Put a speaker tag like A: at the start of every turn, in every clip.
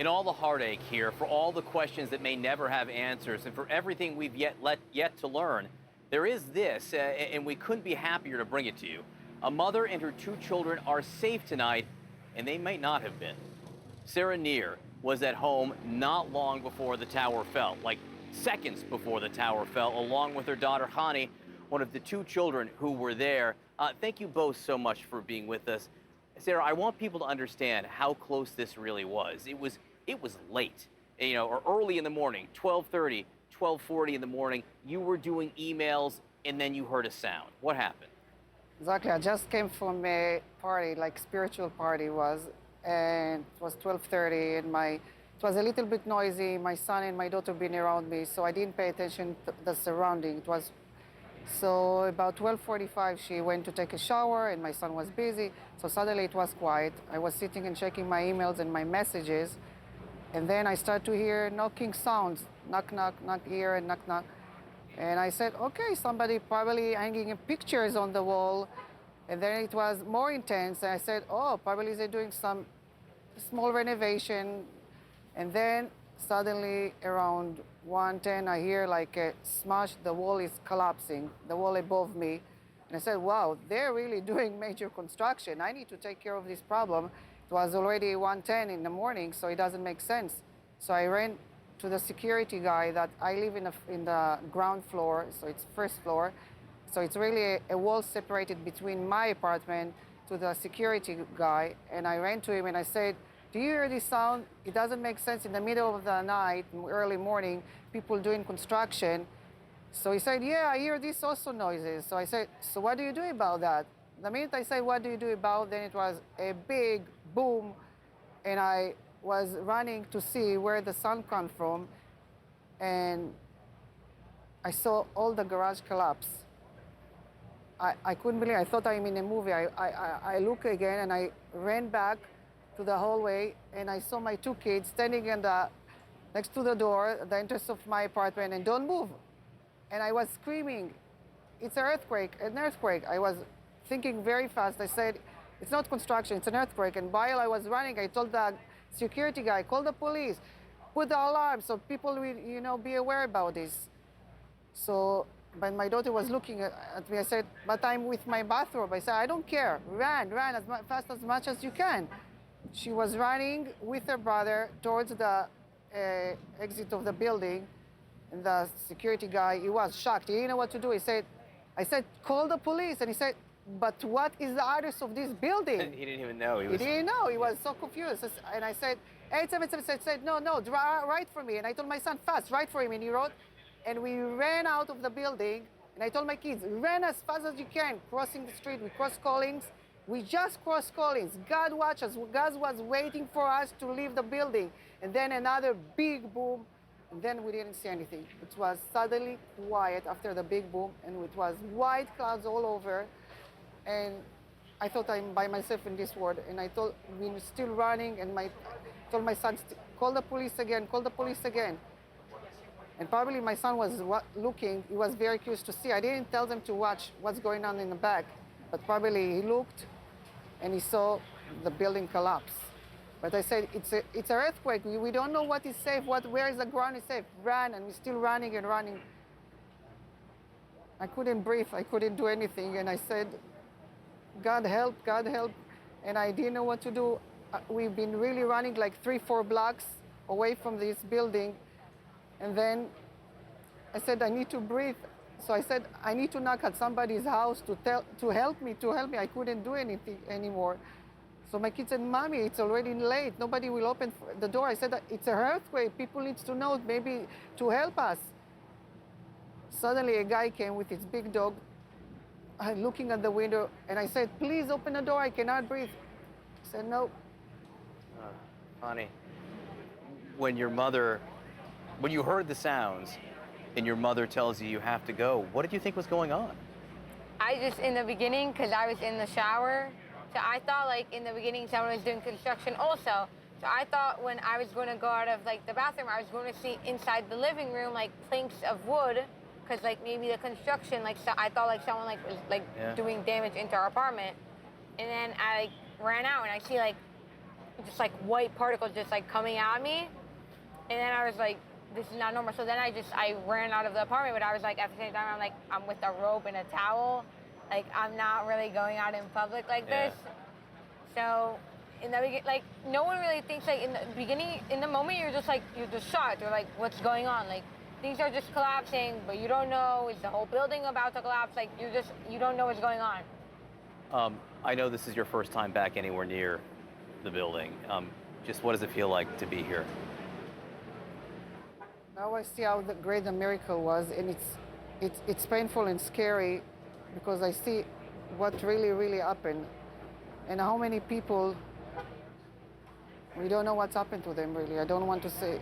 A: In all the heartache here, for all the questions that may never have answers, and for everything we've yet to learn, there is this, and we couldn't be happier to bring it to you. A mother and her two children are safe tonight, and they might not have been. Sara Nir was at home not long before the tower fell, like seconds before the tower fell, along with her daughter Chani, one of the two children who were there. Thank you both so much for being with us. Sara, I want people to understand how close this really was. It was late, or early in the morning, 12:30, 12:40 in the morning. You were doing emails, and then you heard a sound. What happened?
B: Exactly. I just came from a party, like spiritual party was, and it was 12:30, and it was a little bit noisy. My son and my daughter been around me, so I didn't pay attention to the surrounding. So about 12:45, she went to take a shower, and my son was busy. So suddenly it was quiet. I was sitting and checking my emails and my messages, and then I started to hear knocking sounds, knock, knock, knock here and knock, knock. And I said, okay, somebody probably hanging pictures on the wall. And then it was more intense. And I said, oh, probably they're doing some small renovation. And then suddenly around 1:10, I hear like a smash, the wall is collapsing, the wall above me. And I said, wow, they're really doing major construction. I need to take care of this problem. It was already 1:10 in the morning, so it doesn't make sense. So I ran to the security guy that I live in the ground floor, so it's first floor. So it's really a wall separated between my apartment to the security guy. And I ran to him and I said, do you hear this sound? It doesn't make sense in the middle of the night, early morning, people doing construction. So he said, yeah, I hear this also noises. So I said, so what do you do about that? The minute I said, what do you do about, then it was a big boom, and I was running to see where the sound come from, and I saw all the garage collapse. I couldn't believe it. I thought I'm in a movie. I look again, and I ran back to the hallway, and I saw my two kids standing next to the door, the entrance of my apartment, and don't move. And I was screaming, it's an earthquake, an earthquake. I was thinking very fast. I said, it's not construction, it's an earthquake. And while I was running, I told the security guy, call the police, put the alarm so people will, be aware about this. So, but my daughter was looking at me. I said, but I'm with my bathrobe. I said, I don't care. Run as fast as much as you can. She was running with her brother towards the exit of the building. And the security guy, he was shocked. He didn't know what to do. I said, call the police. And he said, but what is the address of this building?
A: He didn't even know.
B: He didn't know. He was so confused. And I said, 877. I said, no, write for me. And I told my son, fast, write for him. And he wrote. And we ran out of the building. And I told my kids, run as fast as you can, crossing the street. We crossed Collins. We just crossed Collins. God watch us. God was waiting for us to leave the building. And then another big boom. And then we didn't see anything. It was suddenly quiet after the big boom. And it was white clouds all over. And I thought I'm by myself in this world. And I told, we were still running. And told my son, call the police again, call the police again. And probably my son was looking. He was very curious to see. I didn't tell them to watch what's going on in the back. But probably he looked and he saw the building collapse. But I said, it's an earthquake. We don't know what is safe, where is the ground is safe. Run, and we're still running and running. I couldn't breathe. I couldn't do anything. And I said, God help, God help. And I didn't know what to do. We've been really running like 3-4 blocks away from this building. And then I said, I need to breathe. So I said, I need to knock at somebody's house to help me. I couldn't do anything anymore. So my kids said, Mommy, it's already late. Nobody will open the door. I said, it's an earthquake. People need to know, maybe to help us. Suddenly a guy came with his big dog, looking at the window, and I said, please open the door. I cannot breathe. He said, no.
A: Honey, when you heard the sounds and your mother tells you have to go, what did you think was going on?
C: I just, in the beginning, because I was in the shower, so I thought, like, in the beginning, someone was doing construction also. So I thought when I was going to go out of, like, the bathroom, I was going to see inside the living room, like, planks of wood, because, like, maybe the construction, like, so I thought, like, someone, like, was, like, doing damage into our apartment. And then I, like, ran out, and I see, like, just like white particles just like coming at me. And then I was like, this is not normal. So then I ran out of the apartment, but I was like, at the same time, I'm with a rope and a towel. Like, I'm not really going out in public like this. So in the beginning, like, no one really thinks, like, in the beginning, in the moment, you're just shocked. You're like, what's going on? Like, things are just collapsing, but you don't know, is the whole building about to collapse? Like, you don't know what's going on.
A: I know this is your first time back anywhere near the building. Just what does it feel like to be here?
B: Now I see how great the miracle was, and it's painful and scary because I see what really happened, and how many people, we don't know what's happened to them, really. I don't want to say,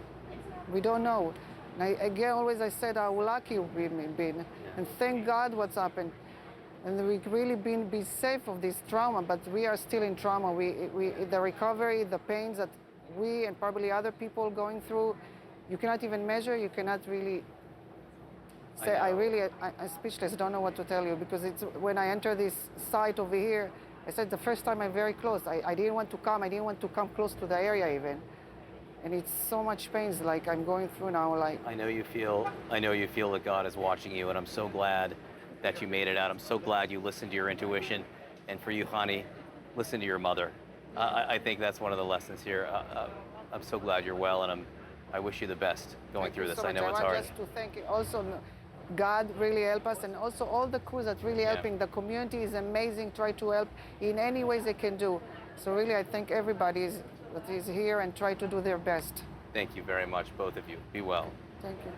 B: we don't know. And again, always I said how lucky we've been, and thank God what's happened. And we've really been safe of this trauma, but we are still in trauma. The recovery, the pains that we and probably other people going through, you cannot even measure, you cannot really say, I'm speechless, don't know what to tell you, because it's when I enter this site over here, I said the first time I'm very close. I didn't want to come close to the area even. And it's so much pain like I'm going through now. Like
A: I know you feel that God is watching you, and I'm so glad that you made it out. I'm so glad you listened to your intuition. And for you, Chani, listen to your mother. I think that's one of the lessons here. I'm so glad you're well, and I wish you the best going through this. I know it's hard.
B: I want just to thank you. Also, God really help us, and also all the crews that really helping. The community is amazing. Try to help in any ways they can do. So really, I thank everybody that is here and try to do their best.
A: Thank you very much, both of you. Be well.
B: Thank you.